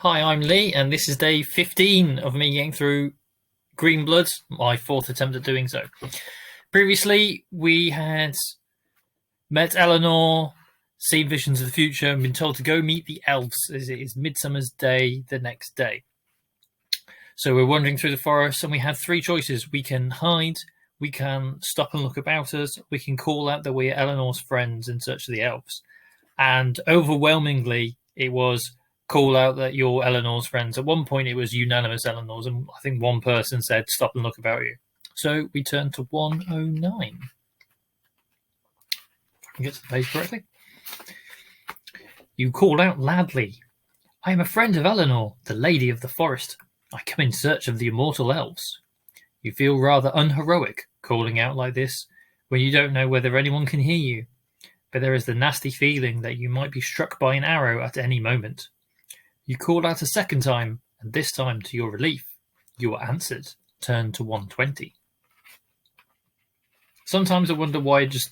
Hi, I'm Lee, and this is day 15 of me getting through Greenblood, my fourth attempt at doing so. Previously, we had met Elanor, seen visions of the future, and been told to go meet the elves, as it is Midsummer's Day the next day. So we're wandering through the forest, and we have three choices. We can hide, we can stop and look about us, we can call out that we're Eleanor's friends in search of the elves. And overwhelmingly, it was call out that you're Eleanor's friends. At one point, it was unanimous Eleanor's, and I think one person said, stop and look about you. So we turn to 109. If I can get to the page correctly. You call out loudly, I am a friend of Elanor, the lady of the forest. I come in search of the immortal elves. You feel rather unheroic calling out like this when you don't know whether anyone can hear you, but there is the nasty feeling that you might be struck by an arrow at any moment. You call out a second time, and this time, to your relief, you are answered. Turn to 120. Sometimes I wonder why just,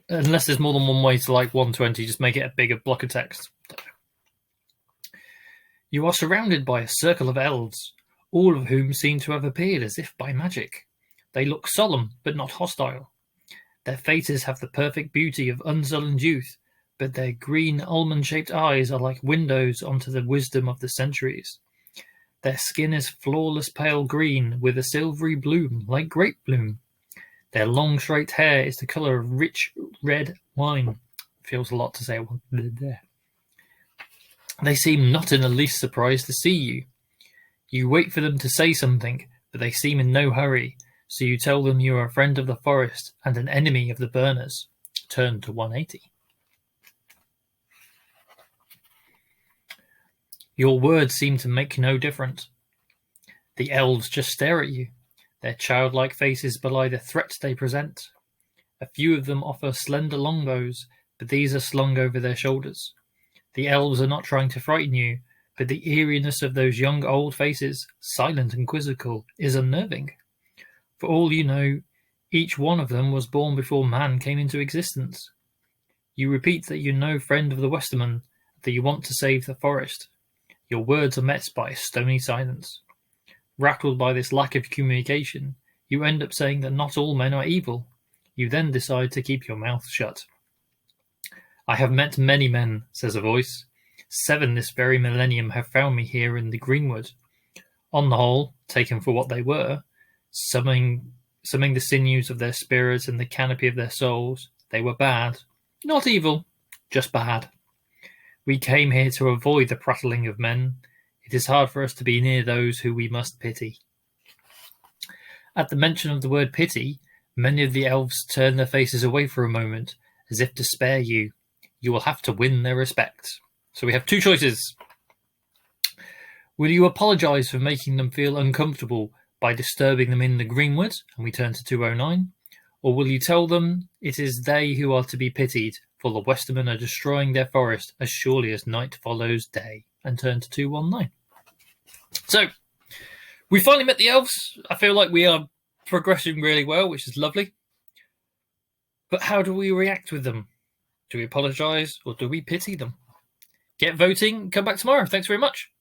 unless there's more than one way to like 120, just make it a bigger block of text. You are surrounded by a circle of elves, all of whom seem to have appeared as if by magic. They look solemn, but not hostile. Their faces have the perfect beauty of unsullied youth, but their green almond-shaped eyes are like windows onto the wisdom of the centuries. Their skin is flawless pale green with a silvery bloom like grape bloom. Their long straight hair is the colour of rich red wine. Feels a lot to say there. They seem not in the least surprised to see you. You wait for them to say something, but they seem in no hurry, so you tell them you are a friend of the forest and an enemy of the burners. Turn to 180. Your words seem to make no difference. The elves just stare at you. Their childlike faces belie the threat they present. A few of them offer slender longbows, but these are slung over their shoulders. The elves are not trying to frighten you, but the eeriness of those young old faces, silent and quizzical, is unnerving. For all you know, each one of them was born before man came into existence. You repeat that you're no friend of the Westermen, that you want to save the forest. Your words are met by a stony silence. Rattled by this lack of communication, you end up saying that not all men are evil. You then decide to keep your mouth shut. I have met many men, says a voice. 7 this very millennium have found me here in the greenwood. On the whole, taken for what they were, summing the sinews of their spirits and the canopy of their souls, they were bad. Not evil, just bad. We came here to avoid the prattling of men. It is hard for us to be near those who we must pity. At the mention of the word pity, many of the elves turn their faces away for a moment, as if to spare you. You will have to win their respect. So we have two choices. Will you apologise for making them feel uncomfortable by disturbing them in the greenwood? And we turn to 209. Or will you tell them it is they who are to be pitied, for the Westermen are destroying their forest as surely as night follows day? And turn to 219. So, we finally met the elves. I feel like we are progressing really well, which is lovely. But how do we react with them? Do we apologise or do we pity them? Get voting. Come back tomorrow. Thanks very much.